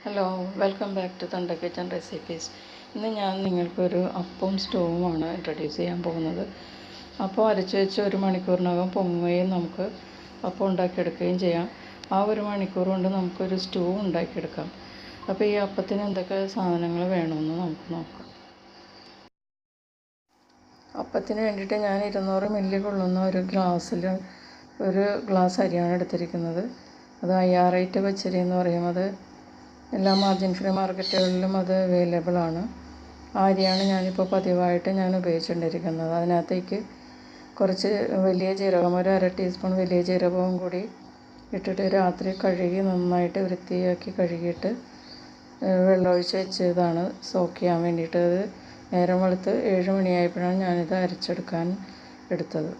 Hello, welcome back to തണ്ട kitchen recipes. ഇന്ന് ഞാൻ നിങ്ങൾക്കൊരു അപ്പവും സ്റ്റൂവുമാണ് ഇൻട്രൊഡ്യൂസ് ചെയ്യാൻ പോകുന്നത്. അപ്പം അരച്ച് വെച്ച് 1 മണിക്കൂറിനകം പൊങ്ങുകയും നമുക്ക് അപ്പം ഉണ്ടാക്കിയെടുക്കുകയും ചെയ്യാം. ആ 1 മണിക്കൂർ കൊണ്ട് നമുക്കൊരു സ്റ്റൂ ഉണ്ടാക്കിയെടുക്കാം. അപ്പോൾ ഈ അപ്പത്തിന് എന്തൊക്കെ സാധനങ്ങൾ വേണമെന്ന് നമുക്ക് നോക്കാം. അപ്പത്തിന് വേണ്ടിയിട്ട് ഞാൻ 200 മില്ലി കൊള്ളുന്ന ഒരു ഗ്ലാസ് അരിയാണ് എടുത്തിരിക്കുന്നത്. അത് IR8 പച്ചരി എന്ന് പറയും. അത് എല്ലാ മാർജിൻ ഫ്രീ മാർക്കറ്റുകളിലും അത് അവൈലബിൾ ആണ്. ആ അരിയാണ് ഞാനിപ്പോൾ പതിവായിട്ട് ഞാൻ ഉപയോഗിച്ചുകൊണ്ടിരിക്കുന്നത്. അതിനകത്തേക്ക് കുറച്ച് വലിയ ജീരകം, ഒരു 1/2 ടീസ്പൂൺ വലിയ ജീരകവും കൂടി ഇട്ടിട്ട് രാത്രി കഴുകി നന്നായിട്ട് വൃത്തിയാക്കി കഴുകിയിട്ട് വെള്ളമൊഴിച്ച് വെച്ചതാണ് സോക്ക് ചെയ്യാൻ വേണ്ടിയിട്ട്. അത് നേരം വെളുത്ത് 7 മണിയായപ്പോഴാണ് ഞാനിത് അരച്ചെടുക്കാൻ എടുത്തത്.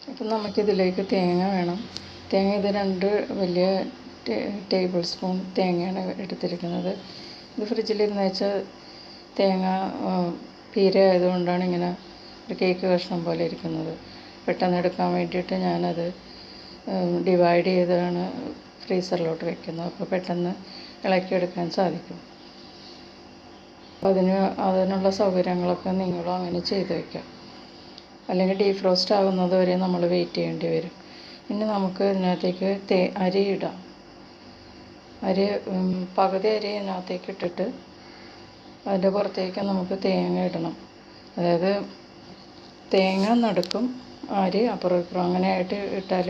അപ്പം നമുക്കിതിലേക്ക് തേങ്ങ വേണം. തേങ്ങ ഇത് 2 വലിയ ടേബിൾ സ്പൂൺ തേങ്ങയാണ് എടുത്തിരിക്കുന്നത്. ഇത് ഫ്രിഡ്ജിലിരുന്ന് വെച്ചാൽ തേങ്ങ പീര ആയതുകൊണ്ടാണ് ഇങ്ങനെ ഒരു കേക്ക് കഷ്ണം പോലെ ഇരിക്കുന്നത്. പെട്ടെന്ന് എടുക്കാൻ വേണ്ടിയിട്ട് ഞാനത് ഡിവൈഡ് ചെയ്താണ് ഫ്രീസറിലോട്ട് വെക്കുന്നത്. അപ്പോൾ പെട്ടെന്ന് ഇളക്കിയെടുക്കാൻ സാധിക്കും. അപ്പോൾ അതിനുള്ള സൗകര്യങ്ങളൊക്കെ നിങ്ങളും അങ്ങനെ ചെയ്ത് വയ്ക്കാം. അല്ലെങ്കിൽ ഡീഫ്രോസ്റ്റ് ആകുന്നത് വരെ നമ്മൾ വെയിറ്റ് ചെയ്യേണ്ടി വരും. ഇനി നമുക്ക് ഇതിനകത്തേക്ക് അരി ഇടാം. പകുതി അരി ഇതിനകത്തേക്ക് ഇട്ടിട്ട് അതിൻ്റെ പുറത്തേക്ക് നമുക്ക് തേങ്ങ ഇടണം. അതായത് തേങ്ങ നടുക്കും അരി അപ്പുറം ഇപ്പുറം അങ്ങനെയായിട്ട് ഇട്ടാൽ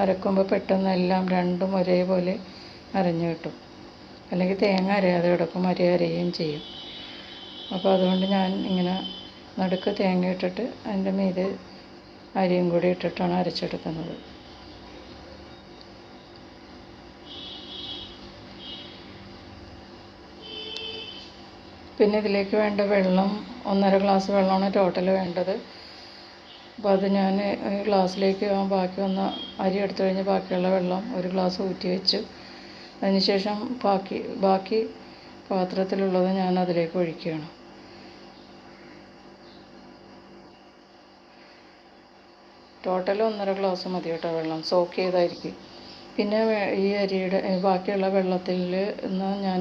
അരക്കുമ്പോൾ പെട്ടെന്ന് എല്ലാം രണ്ടും ഒരേപോലെ അരഞ്ഞു കിട്ടും. അല്ലെങ്കിൽ തേങ്ങ അരയാതെ കിടക്കും, അരി അരയുകയും ചെയ്യും. അപ്പോൾ അതുകൊണ്ട് ഞാൻ ഇങ്ങനെ നടുക്ക് തേങ്ങ ഇട്ടിട്ട് അതിൻ്റെ മീതെ അരിയും കൂടി ഇട്ടിട്ടാണ് അരച്ചെടുക്കുന്നത്. പിന്നെ ഇതിലേക്ക് വേണ്ട വെള്ളം 1.5 ഗ്ലാസ് വെള്ളമാണ് ടോട്ടൽ വേണ്ടത്. അപ്പോൾ അത് ഞാൻ ഗ്ലാസ്സിലേക്ക് ബാക്കി വന്ന അരി എടുത്തു കഴിഞ്ഞ് ബാക്കിയുള്ള വെള്ളം 1 ഗ്ലാസ് ഊറ്റി വെച്ചു. അതിനുശേഷം ബാക്കി പാത്രത്തിലുള്ളത് ഞാൻ അതിലേക്ക് ഒഴിക്കുകയാണ്. ടോട്ടൽ 1.5 ഗ്ലാസ് മതി കേട്ടോ വെള്ളം, സോക്ക് ചെയ്തായിരിക്കും. പിന്നെ ഈ അരിയുടെ ബാക്കിയുള്ള വെള്ളത്തിൽ നിന്ന് ഞാൻ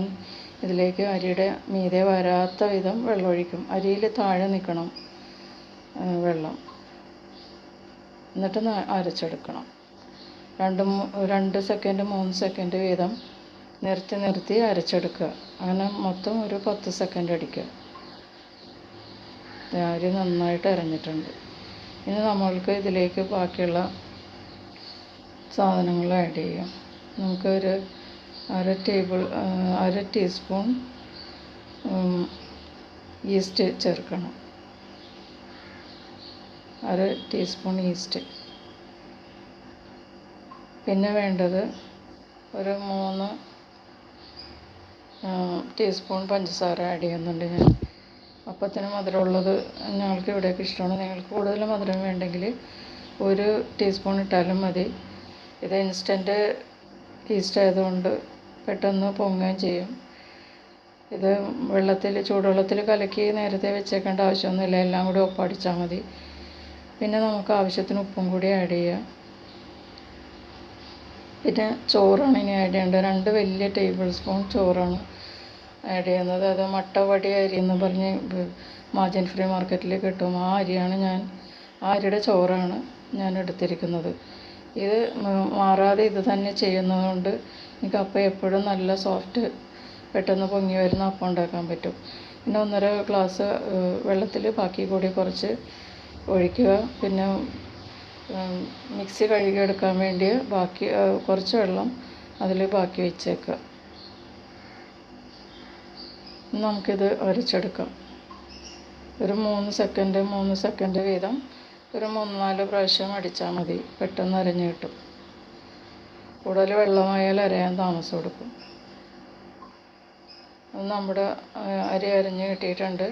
ഇതിലേക്ക് അരിയുടെ മീതെ വരാത്ത വിധം വെള്ളം ഒഴിക്കും. അരിയിൽ താഴെ നിൽക്കണം വെള്ളം. എന്നിട്ട് അരച്ചെടുക്കണം. 2 സെക്കൻഡ് 3 സെക്കൻഡ് വീതം നിർത്തി അരച്ചെടുക്കുക. അങ്ങനെ മൊത്തം ഒരു 10 സെക്കൻഡ് അടിക്കുക. അരി നന്നായിട്ട് അരഞ്ഞിട്ടുണ്ട്. ഇനി നമ്മൾക്ക് ഇതിലേക്ക് ബാക്കിയുള്ള സാധനങ്ങൾ ആഡ് ചെയ്യാം. നമുക്കൊരു 1/2 ടീസ്പൂൺ ഈസ്റ്റ് ചേർക്കണം. 1/2 ടീസ്പൂൺ ഈസ്റ്റ്. പിന്നെ വേണ്ടത് ഒരു 3 ടീസ്പൂൺ പഞ്ചസാര ആഡ് ചെയ്യുന്നുണ്ട് ഞാൻ. അപ്പത്തിന് മധുരമുള്ളത് ഞങ്ങൾക്ക് ഇവിടെയൊക്കെ ഇഷ്ടമാണ്. നിങ്ങൾക്ക് കൂടുതൽ മധുരം വേണ്ടെങ്കിൽ 1 ടീസ്പൂൺ ഇട്ടാലും മതി. ഇത് ഇൻസ്റ്റൻറ്റ് ഈസ്റ്റ് ആയതുകൊണ്ട് പെട്ടെന്ന് പൊങ്ങുകയും ചെയ്യും. ഇത് ചൂടുവെള്ളത്തിൽ കലക്കി നേരത്തെ വെച്ചേക്കേണ്ട ആവശ്യമൊന്നുമില്ല. എല്ലാം കൂടി ഒപ്പടിച്ചാൽ മതി. പിന്നെ നമുക്ക് ആവശ്യത്തിന് ഉപ്പും കൂടി ആഡ് ചെയ്യാം. പിന്നെ ചോറാണ് ഇനി ആഡ് ചെയ്യേണ്ടത്. 2 വലിയ ടേബിൾ സ്പൂൺ ചോറാണ് ആഡ് ചെയ്യുന്നത്. അത് മട്ട വടി അരി എന്ന് പറഞ്ഞ് മാർജിൻ ഫ്രീ മാർക്കറ്റിൽ കിട്ടും. ആ അരിയുടെ ചോറാണ് ഞാൻ എടുത്തിരിക്കുന്നത്. ഇത് മാറാതെ ഇത് തന്നെ ചെയ്യുന്നതുകൊണ്ട് എനിക്ക് അപ്പം എപ്പോഴും നല്ല സോഫ്റ്റ് പെട്ടെന്ന് പൊങ്ങി വരുന്ന അപ്പം ഉണ്ടാക്കാൻ പറ്റും. പിന്നെ 1.5 ഗ്ലാസ് വെള്ളത്തിൽ ബാക്കി കൂടി കുറച്ച് ഒഴിക്കുക. പിന്നെ മിക്സി കഴുകിയെടുക്കാൻ വേണ്ടി കുറച്ച് വെള്ളം അതിൽ ബാക്കി വെച്ചേക്കുക. നമുക്കിത് അരച്ചെടുക്കാം. ഒരു 3 സെക്കൻഡ് വീതം ഒരു 3-4 പ്രാവശ്യം അടിച്ചാൽ മതി. പെട്ടെന്ന് അരഞ്ഞ് കിട്ടും. കൂടുതൽ വെള്ളമായാൽ അരയാൻ താമസം എടുക്കും. നമ്മുടെ അരി അരഞ്ഞ് കിട്ടിയിട്ടുണ്ട്.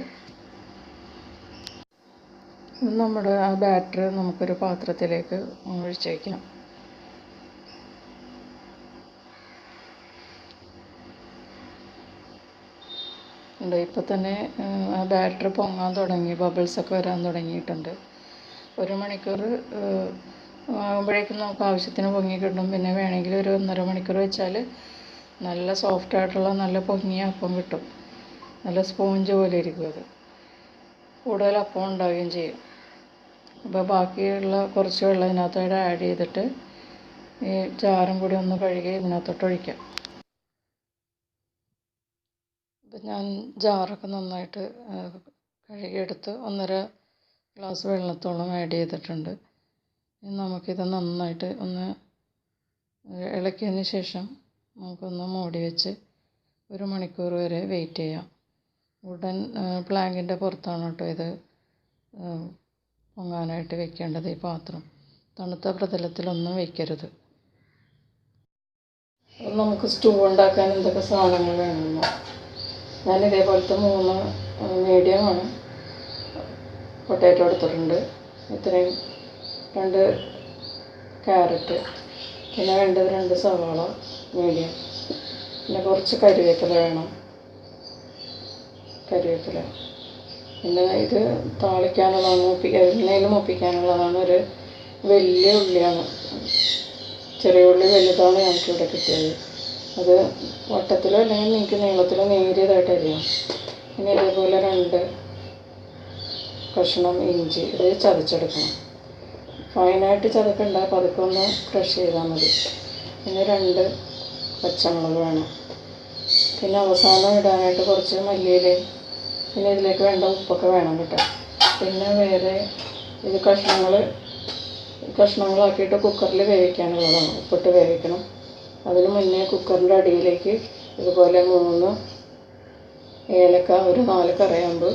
നമ്മുടെ ആ ബാറ്റർ നമുക്കൊരു പാത്രത്തിലേക്ക് ഒഴിച്ച് വയ്ക്കാം. ഇപ്പോൾ തന്നെ ആ ബാറ്റർ പൊങ്ങാൻ തുടങ്ങി, ബബിൾസൊക്കെ വരാൻ തുടങ്ങിയിട്ടുണ്ട്. 1 മണിക്കൂർ ആകുമ്പോഴേക്കും നമുക്ക് ആവശ്യത്തിന് പൊങ്ങി കിട്ടും. പിന്നെ വേണമെങ്കിൽ ഒരു 1.5 മണിക്കൂർ വെച്ചാൽ നല്ല സോഫ്റ്റായിട്ടുള്ള നല്ല പൊങ്ങിയ അപ്പം കിട്ടും. നല്ല സ്പോഞ്ച് പോലെ ഇരിക്കും. അത് കൂടുതൽ അപ്പം ഉണ്ടാവുകയും ചെയ്യും. അപ്പോൾ ബാക്കിയുള്ള കുറച്ച് വെള്ളം ഇതിനകത്തോട്ട് ആഡ് ചെയ്തിട്ട് ഈ ജാറും കൂടി ഒന്ന് കഴുകി ഇതിനകത്തോട്ട് ഒഴിക്കാം. അപ്പം ഞാൻ ജാറൊക്കെ നന്നായിട്ട് കഴുകിയെടുത്ത് 1.5 ഗ്ലാസ് വെള്ളത്തോളം ആഡ് ചെയ്തിട്ടുണ്ട്. നമുക്കിത് നന്നായിട്ട് ഒന്ന് ഇളക്കിയതിന് ശേഷം നമുക്കൊന്ന് മൂടി വെച്ച് 1 മണിക്കൂർ വരെ വെയിറ്റ് ചെയ്യാം. വുഡൻ പ്ലാങ്കിൻ്റെ പുറത്താണ് കേട്ടോ ഇത് പൊങ്ങാനായിട്ട് വെക്കേണ്ടത്. ഈ പാത്രം തണുത്ത പ്രതലത്തിലൊന്നും വെക്കരുത്. നമുക്ക് സ്റ്റൂ ഉണ്ടാക്കാൻ എന്തൊക്കെ സാധനങ്ങൾ വേണമെന്നോ, ഞാൻ ഇതേപോലത്തെ 3 മീഡിയമാണ് പൊട്ടാറ്റോ എടുത്തിട്ടുണ്ട്. ഇത്രയും 2 ക്യാരറ്റ്, പിന്നെ വേണ്ടത് 2 സവാള മീഡിയം, പിന്നെ കുറച്ച് കരിവേപ്പില വേണം. കരിവേപ്പില പിന്നെ ഇത് താളിക്കാനുള്ളതാണ്, എണ്ണയിൽ മുപ്പിക്കാനുള്ളതാണ്. ഒരു വലിയ ഉള്ളിയാണ്, ചെറിയ ഉള്ളി വലുതാണ് ഞങ്ങൾക്കിവിടെ കിട്ടിയത്. അത് വട്ടത്തിലോ അല്ലെങ്കിൽ നിങ്ങൾക്ക് നീളത്തിലോ നേരിയതായിട്ട് അരിയാം. പിന്നെ ഇതേപോലെ 2 കഷ്ണം ഇഞ്ചി, ഇത് ചതച്ചെടുക്കണം. ഫൈനായിട്ട് ചതക്കണ്ട, പതുക്കെ ഒന്ന് ക്രഷ് ചെയ്താൽ മതി. പിന്നെ 2 പച്ചമുളക് വേണം. പിന്നെ അവസാനം ഇടാനായിട്ട് കുറച്ച് മല്ലിയിലയും, പിന്നെ ഇതിലേക്ക് വേണ്ട ഉപ്പൊക്കെ വേണം കേട്ടോ. പിന്നെ വേറെ ഇത് കഷ്ണങ്ങളാക്കിയിട്ട് കുക്കറിൽ വേവിക്കാനുള്ളതാണ്. ഉപ്പിട്ട് വേവിക്കണം. അതിന് മുന്നേ കുക്കറിൻ്റെ അടിയിലേക്ക് ഇതുപോലെ 3 ഏലക്ക, ഒരു 4 കറിയാമ്പ്,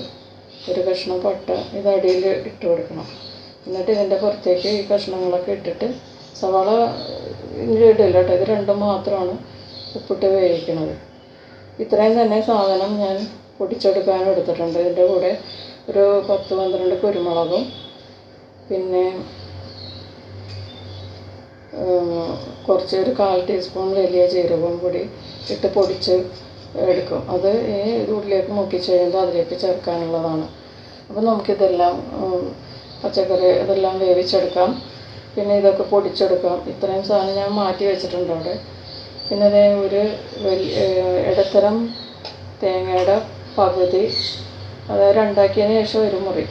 ഒരു കഷ്ണം പട്ട ഇത് അടിയിൽ ഇട്ട് കൊടുക്കണം. എന്നിട്ട് ഇതിൻ്റെ പുറത്തേക്ക് ഈ കഷ്ണങ്ങളൊക്കെ ഇട്ടിട്ട്, സവാള ഇടില്ല കേട്ടോ, ഇത് 2 മാത്രമാണ് ഉപ്പിട്ട് വേവിക്കുന്നത്. ഇത്രയും തന്നെ സാധനം ഞാൻ പൊടിച്ചെടുക്കാനും എടുത്തിട്ടുണ്ട്. ഇതിൻ്റെ കൂടെ ഒരു 10-12 കുരുമുളകും, പിന്നെ കുറച്ച് ഒരു 1/4 ടീസ്പൂൺ വലിയ ജീരകവും കൂടി ഇട്ട് പൊടിച്ച് എടുക്കും. അത് ഈ ഉള്ളിലേക്ക് മുക്കിച്ച് കഴിയുമ്പോൾ അതിലേക്ക് ചേർക്കാനുള്ളതാണ്. അപ്പോൾ നമുക്കിതെല്ലാം പച്ചക്കറി ഇതെല്ലാം വേവിച്ചെടുക്കാം. പിന്നെ ഇതൊക്കെ പൊടിച്ചെടുക്കാം. ഇത്രയും സാധനം ഞാൻ മാറ്റി വെച്ചിട്ടുണ്ട് അവിടെ. പിന്നെ അതേ ഒരു ഇടത്തരം തേങ്ങയുടെ പകുതി, അതായത് 2ആക്കിയതിന് ശേഷം 1 മുറി,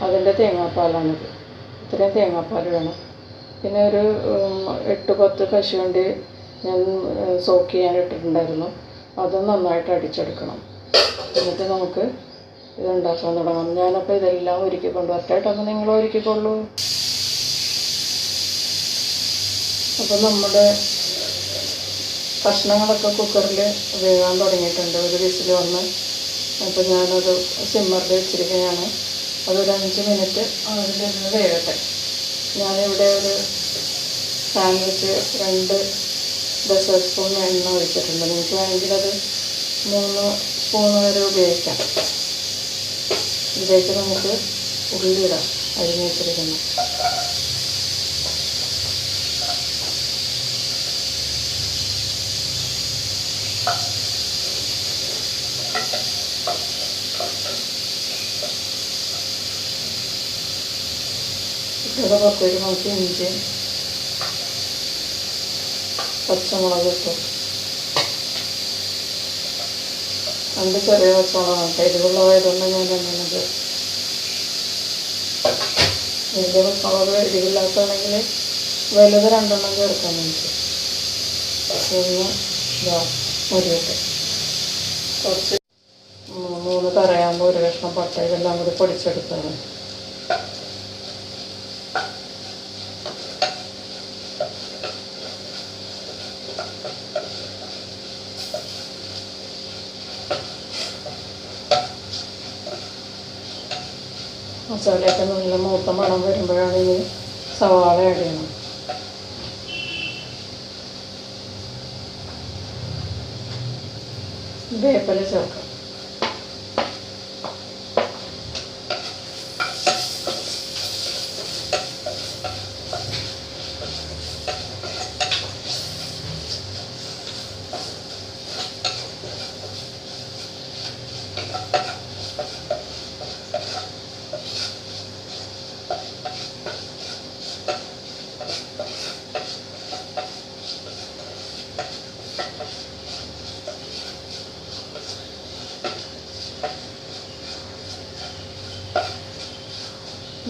അതിൻ്റെ തേങ്ങാപ്പാലാണിത്. ഇത്രയും തേങ്ങാപ്പാൽ വേണം. പിന്നെ ഒരു 8-10 കശുവണ്ടി ഞാൻ സോക്ക് ചെയ്യാൻ ഇട്ടിട്ടുണ്ടായിരുന്നു. അതും നന്നായിട്ട് അടിച്ചെടുക്കണം. എന്നിട്ട് നമുക്ക് ഇതുണ്ടാക്കാൻ തുടങ്ങാം. ഞാനപ്പോൾ ഇതെല്ലാം ഒരുക്കി കൊണ്ടുവരട്ടെ. അപ്പോൾ നിങ്ങൾ ഒരുക്കിക്കൊള്ളൂ. അപ്പോൾ നമ്മുടെ കഷ്ണങ്ങളൊക്കെ കുക്കറിൽ വേകാൻ തുടങ്ങിയിട്ടുണ്ട്. ഒരു വിസിൽ വന്ന്, അപ്പോൾ ഞാനത് സിമ്മറിൽ വെച്ചിരിക്കുകയാണ്. അതൊരു 5 മിനിറ്റ് അതിൻ്റെ വേകട്ടെ. ഞാനിവിടെ ഒരു പാൻ വെച്ച് 2 ഡസർ സ്പൂൺ എണ്ണ ഒഴിച്ചിട്ടുണ്ട്. നിങ്ങൾക്ക് വേണമെങ്കിൽ അത് 3 സ്പൂൺ വരെ ഉപയോഗിക്കാം. ഇതിലേക്ക് നമുക്ക് ഉള്ളിയിടാം, അരിഞ്ഞ് വെച്ചിരിക്കണം. ഇവിടെ പുറത്തേക്ക് നമുക്ക് ഇഞ്ചി, പച്ചമുളക് ഇട്ടു. 2 ചെറിയ പച്ചമുളകാണ്. എരിവുള്ളതായതുകൊണ്ട് ഞാൻ രണ്ടെണ്ണത്. വലിയ പച്ചമുളക് എരിവില്ലാത്തതാണെങ്കിൽ വലുത് 2 ചേർക്കാൻ നമുക്ക്. പിന്നെ മുരിയിട്ട് കുറച്ച് 3 കറിയാകുമ്പോൾ 1 കഷ്ണം പട്ട, ഇതെല്ലാം കൂടി പൊടിച്ചെടുത്താണ്. മസാലയൊക്കെ നല്ല മൂത്ത മണം വരുമ്പോഴാണ് ഈ സവാള ആഡ് ചെയ്യണം. വേപ്പില ചേർക്കാം.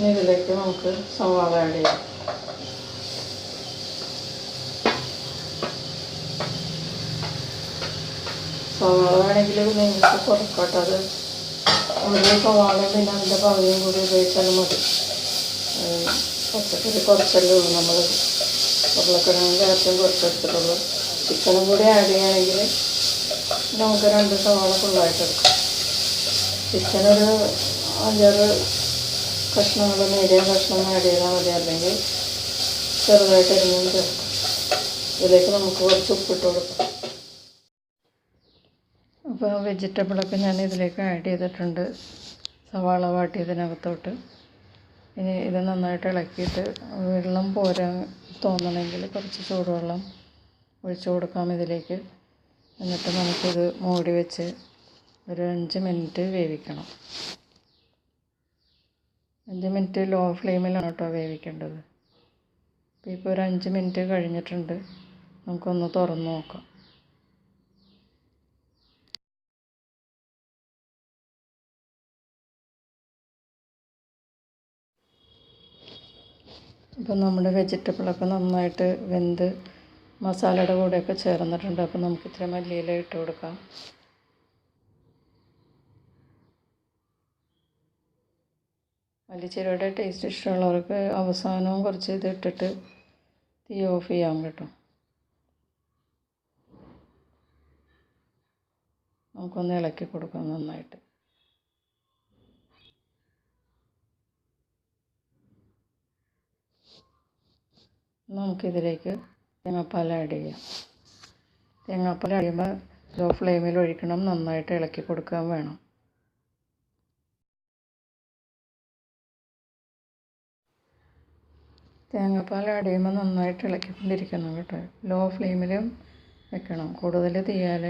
ഇനി ഇതിലേക്ക് നമുക്ക് സവാള ആഡ് ചെയ്യാം. സവാള വേണമെങ്കിൽ നിങ്ങൾക്ക് കുറക്കട്ടെ. അത് ഒരു സവാളയും പിന്നെ അതിൻ്റെ പകുതിയും കൂടി ഉപയോഗിച്ചാലും മതി. പച്ചക്കറി കുറച്ചല്ലേ ഉള്ളൂ, നമ്മൾ ഉരുളക്കിഴങ്ങും ക്യാരറ്റും കുറച്ചെടുത്തിട്ടുള്ളൂ. ചിക്കനും കൂടി ആഡ് ചെയ്യുകയാണെങ്കിൽ നമുക്ക് 2 സവാള ഫുള്ളായിട്ട് എടുക്കാം. ചിക്കൻ ഒരു 5-6 കഷ്ണങ്ങൾ, മീഡിയം കഷ്ണം ആഡ് ചെയ്താൽ മതി, അല്ലെങ്കിൽ ചെറുതായിട്ട് അരിഞ്ഞും ചേർക്കാം. ഇതിലേക്ക് നമുക്ക് കുറച്ച് ഉപ്പിട്ട് കൊടുക്കാം. അപ്പോൾ വെജിറ്റബിളൊക്കെ ഞാൻ ഇതിലേക്ക് ആഡ് ചെയ്തിട്ടുണ്ട്, സവാള വാട്ടിയതിനകത്തോട്ട്. ഇനി ഇത് നന്നായിട്ട് ഇളക്കിയിട്ട് വെള്ളം പോരാ തോന്നണമെങ്കിൽ കുറച്ച് ചൂടുവെള്ളം ഒഴിച്ചു കൊടുക്കാം ഇതിലേക്ക്. എന്നിട്ട് നമുക്കിത് മൂടി വെച്ച് ഒരു 5 മിനിറ്റ് വേവിക്കണം. 5 മിനിറ്റ് ലോ ഫ്ലെയിമിലാണ് കേട്ടോ വേവിക്കേണ്ടത്. ഇപ്പോൾ ഒരു 5 മിനിറ്റ് കഴിഞ്ഞിട്ടുണ്ട്. നമുക്കൊന്ന് തുറന്ന് നോക്കാം. അപ്പോൾ നമ്മുടെ വെജിറ്റബിളൊക്കെ നന്നായിട്ട് വെന്ത് മസാലയുടെ കൂടെയൊക്കെ ചേർന്നിട്ടുണ്ട്. അപ്പോൾ നമുക്ക് ഇത്തിരി മല്ലിയില ഇട്ട് കൊടുക്കാം. മല്ലിച്ചീരയുടെ ടേസ്റ്റ് ഇഷ്ടമുള്ളവർക്ക് അവസാനവും കുറച്ച് ഇത് ഇട്ടിട്ട് തീ ഓഫ് ചെയ്യാം കേട്ടോ. നമുക്കൊന്ന് ഇളക്കി കൊടുക്കാം നന്നായിട്ട്. നമുക്കിതിലേക്ക് തേങ്ങാപ്പാൽ ആഡ് ചെയ്യാം. തേങ്ങാപ്പാൽ ആഡ് ചെയ്യുമ്പോൾ ലോ ഫ്ലെയിമിൽ ഒഴിക്കണം, നന്നായിട്ട് ഇളക്കി കൊടുക്കാൻ വേണം. തേങ്ങാപ്പാൽ ആഡ് ചെയ്യുമ്പോൾ നന്നായിട്ട് ഇളക്കിക്കൊണ്ടിരിക്കണം കേട്ടോ. ലോ ഫ്ലെയിമിലും വെക്കണം. കൂടുതൽ തീയാൽ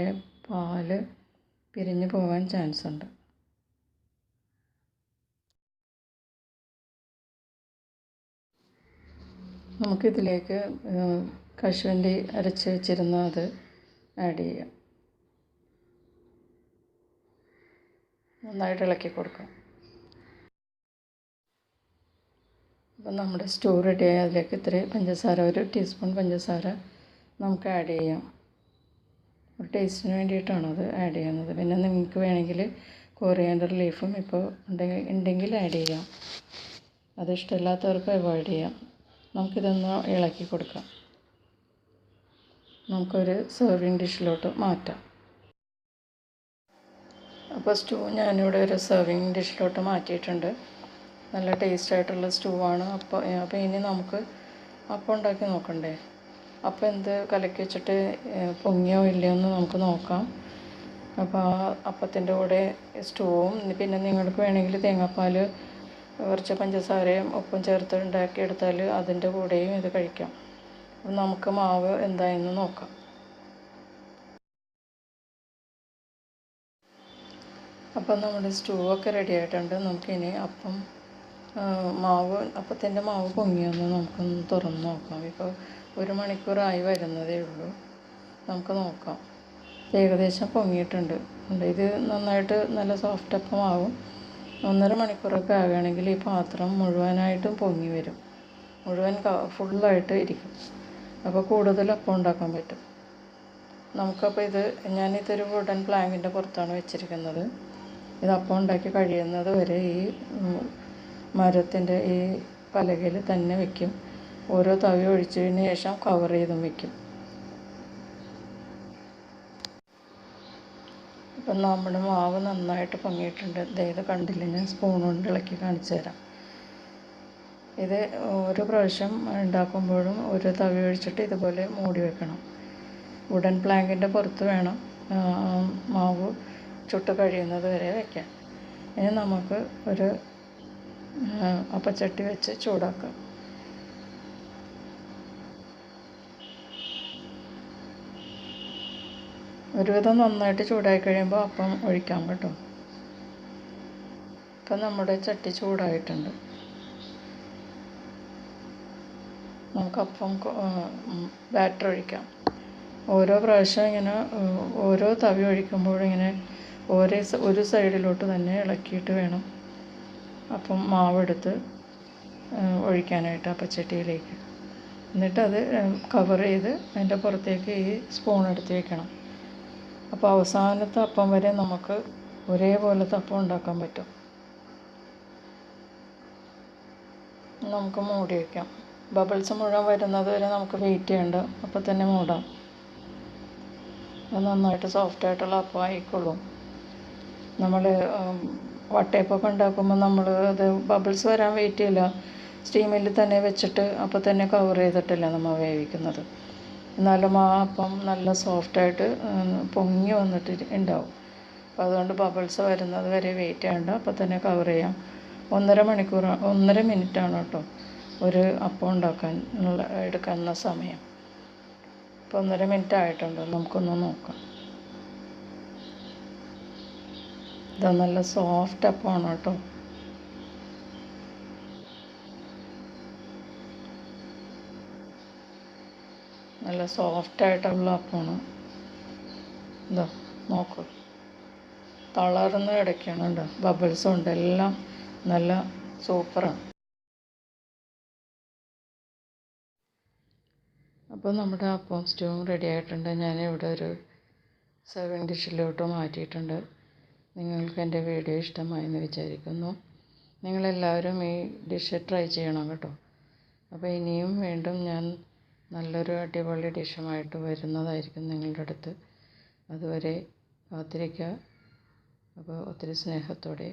പാൽ പിരിഞ്ഞു പോകാൻ ചാൻസ് ഉണ്ട്. നമുക്കിതിലേക്ക് കശുവണ്ടി അരച്ച് വെച്ചിരുന്ന അത് ആഡ് ചെയ്യാം. നന്നായിട്ട് ഇളക്കി കൊടുക്കാം. അപ്പം നമ്മുടെ സ്റ്റൂ റെഡിയായി. അതിലേക്ക് ഇത്തിരി പഞ്ചസാര, 1 ടീസ്പൂൺ പഞ്ചസാര നമുക്ക് ആഡ് ചെയ്യാം. ഒരു ടേസ്റ്റിന് വേണ്ടിയിട്ടാണ് അത് ആഡ് ചെയ്യുന്നത്. പിന്നെ നിങ്ങൾക്ക് വേണമെങ്കിൽ കൊറിയാൻഡർ ലീഫും ഇപ്പോൾ ഉണ്ടെങ്കിൽ ആഡ് ചെയ്യാം. അത് ഇഷ്ടമില്ലാത്തവർക്ക് അവോയ്ഡ് ചെയ്യാം. നമുക്കിതൊന്ന് ഇളക്കി കൊടുക്കാം. നമുക്കൊരു സെർവിങ് ഡിഷിലോട്ട് മാറ്റാം. അപ്പോൾ സ്റ്റൂ ഞാനിവിടെ ഒരു സെർവിങ് ഡിഷിലോട്ട് മാറ്റിയിട്ടുണ്ട്. നല്ല ടേസ്റ്റായിട്ടുള്ള സ്റ്റൂ ആണ്. അപ്പോൾ ഇനി നമുക്ക് അപ്പം ഉണ്ടാക്കി നോക്കണ്ടേ. അപ്പം എന്ത് കലക്കി വെച്ചിട്ട് പൊങ്ങിയോ ഇല്ലയോ എന്ന് നമുക്ക് നോക്കാം. അപ്പോൾ ആ അപ്പത്തിൻ്റെ കൂടെ സ്റ്റൂവും പിന്നെ നിങ്ങൾക്ക് വേണമെങ്കിൽ തേങ്ങാപ്പാൽ കുറച്ച് പഞ്ചസാരയും ഉപ്പും ചേർത്ത് ഉണ്ടാക്കിയെടുത്താൽ അതിൻ്റെ കൂടെയും ഇത് കഴിക്കാം. നമുക്ക് മാവ് എന്തായെന്ന് നോക്കാം. അപ്പം നമ്മുടെ സ്റ്റൂ ഒക്കെ റെഡി ആയിട്ടുണ്ട്. നമുക്കിനി അപ്പത്തിൻ്റെ മാവ് പൊങ്ങിയൊന്ന് നമുക്കൊന്ന് തുറന്ന് നോക്കാം. ഇപ്പോൾ 1 മണിക്കൂറായി വരുന്നതേ ഉള്ളൂ. നമുക്ക് നോക്കാം. ഏകദേശം പൊങ്ങിയിട്ടുണ്ട്. ഇത് നന്നായിട്ട് നല്ല സോഫ്റ്റ് അപ്പമാവും. 1.5 മണിക്കൂറൊക്കെ ആകുകയാണെങ്കിൽ ഈ പാത്രം മുഴുവനായിട്ടും പൊങ്ങി വരും. മുഴുവൻ ഫുള്ളായിട്ട് ഇരിക്കും. അപ്പോൾ കൂടുതൽ അപ്പം ഉണ്ടാക്കാൻ പറ്റും. നമുക്കപ്പോൾ ഞാനിതൊരു വുഡൻ പ്ലാങ്കിൻ്റെ പുറത്താണ് വെച്ചിരിക്കുന്നത്. ഇത് അപ്പം ഉണ്ടാക്കി കഴിയുന്നത് വരെ ഈ മരത്തിൻ്റെ ഈ പലകയിൽ തന്നെ വയ്ക്കും. ഓരോ തവി ഒഴിച്ചതിന് ശേഷം കവർ ചെയ്തും വയ്ക്കും. അപ്പം നമ്മുടെ മാവ് നന്നായിട്ട് പൊങ്ങിയിട്ടുണ്ട്. ഇത് കണ്ടില്ല, ഞാൻ സ്പൂൺ കൊണ്ട് ഇളക്കി കാണിച്ചു തരാം. ഇത് ഓരോ പ്രാവശ്യം ഉണ്ടാക്കുമ്പോഴും ഓരോ തവി ഒഴിച്ചിട്ട് ഇതുപോലെ മൂടി വെക്കണം. വുഡൻ പ്ലാങ്കിൻ്റെ പുറത്ത് വേണം മാവ് ചുട്ട് കഴിയുന്നത് വരെ വയ്ക്കാൻ. ഇനി നമുക്ക് ഒരു അപ്പച്ചട്ടി വെച്ച് ചൂടാക്കാം. ഒരുവിധം നന്നായിട്ട് ചൂടായി കഴിയുമ്പോൾ അപ്പം ഒഴിക്കാം കേട്ടോ. ഇപ്പം നമ്മുടെ ചട്ടി ചൂടായിട്ടുണ്ട്. നമുക്ക് അപ്പം ബാറ്റർ ഒഴിക്കാം. ഓരോ പ്രാവശ്യം ഇങ്ങനെ ഓരോ തവി ഒഴിക്കുമ്പോഴും ഇങ്ങനെ ഒരു സൈഡിലോട്ട് തന്നെ ഇളക്കിയിട്ട് വേണം അപ്പം മാവെടുത്ത് ഒഴിക്കാനായിട്ട് അപ്പച്ചട്ടിയിലേക്ക്. എന്നിട്ടത് കവർ ചെയ്ത് അതിൻ്റെ പുറത്തേക്ക് ഈ സ്പൂൺ എടുത്ത് വയ്ക്കണം. അപ്പോൾ അവസാനത്തെ അപ്പം വരെ നമുക്ക് ഒരേപോലത്തെ അപ്പം ഉണ്ടാക്കാൻ പറ്റും. നമുക്ക് മൂടി വയ്ക്കാം. ബബിൾസ് മുഴുവൻ വരുന്നത് വരെ നമുക്ക് വെയിറ്റ് ചെയ്യണ്ട, അപ്പോൾ തന്നെ മൂടാം. അത് നന്നായിട്ട് സോഫ്റ്റായിട്ടുള്ള അപ്പം ആയിക്കോളും. നമ്മൾ വട്ടയപ്പമൊക്കെ ഉണ്ടാക്കുമ്പോൾ നമ്മൾ അത് ബബിൾസ് വരാൻ വെയിറ്റ് ചെയ്യില്ല, സ്റ്റീമിൽ തന്നെ വെച്ചിട്ട് അപ്പോൾ തന്നെ കവർ ചെയ്തിട്ടല്ല നമ്മൾ വേവിക്കുന്നത്. എന്നാലും ആ അപ്പം നല്ല സോഫ്റ്റായിട്ട് പൊങ്ങി വന്നിട്ട് ഉണ്ടാവും. അപ്പോൾ അതുകൊണ്ട് ബബിൾസ് വരുന്നത് വരെ വെയിറ്റ് ചെയ്യണ്ട, അപ്പോൾ തന്നെ കവർ ചെയ്യാം. 1.5 മിനിറ്റാണ് കേട്ടോ ഒരു അപ്പം ഉണ്ടാക്കാൻ എടുക്കുന്ന സമയം. ഇപ്പോൾ 1.5 മിനിറ്റ് ആയിട്ടുണ്ട്. നമുക്കൊന്ന് നോക്കാം. ഇത് നല്ല സോഫ്റ്റ് അപ്പമാണ് കേട്ടോ. നല്ല സോഫ്റ്റായിട്ടുള്ള അപ്പമാണ്. ഇതാ നോക്കൂ, തളർന്ന് കിടക്കുകയാണ്. ഉണ്ടോ, ബബിൾസും ഉണ്ട്, എല്ലാം നല്ല സൂപ്പറാണ്. അപ്പോൾ നമ്മുടെ അപ്പം സ്റ്റൂവും റെഡി ആയിട്ടുണ്ട്. ഞാനിവിടെ ഒരു സെർവിങ് ഡിഷിലോട്ട് മാറ്റിയിട്ടുണ്ട്. നിങ്ങൾക്ക് എൻ്റെ വീഡിയോ ഇഷ്ടമായെന്ന് വിചാരിക്കുന്നു. നിങ്ങളെല്ലാവരും ഈ ഡിഷ് ട്രൈ ചെയ്യണം കേട്ടോ. അപ്പോൾ ഇനിയും വീണ്ടും ഞാൻ നല്ലൊരു അടിപൊളി ഡിഷുമായിട്ട് വരുന്നതായിരിക്കും നിങ്ങളുടെ അടുത്ത്. അതുവരെ കാത്തിരിക്കുക. അപ്പോൾ ഒത്തിരി സ്നേഹത്തോടെ